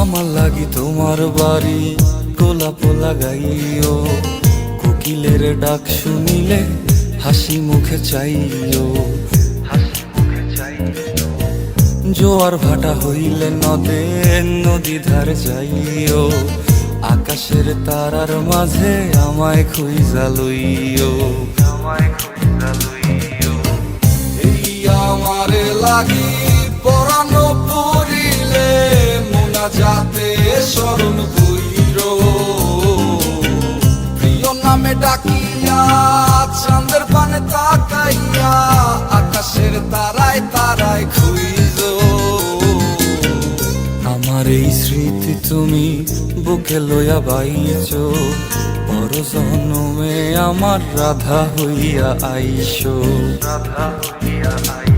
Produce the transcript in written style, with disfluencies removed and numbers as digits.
আমার লাগি তোমার বাড়ি গোলাপ লাগাইও, কোকিলের ডাক শুনিলে হাসি মুখে চাইও, জোয়ার ভাটা হইলে নদে নদী ধার যাইও, আকাশের তারার মাঝে আমায় খুঁজা লইও, এই আমারে লাগি পরানো পড়িলে মোনাজাতে স্মরণ কইরো, প্রিয় নামে ডাকিয়া চাঁদের পানে তাকাইয়া আকাশের তারায় তারায় খুঁজো। আমার এই স্মৃতি তুমি বুকে লইয়া বাইছো, পর জন্মে আমার রাধা হইয়া আইসো, রাধা হইয়া আইসো।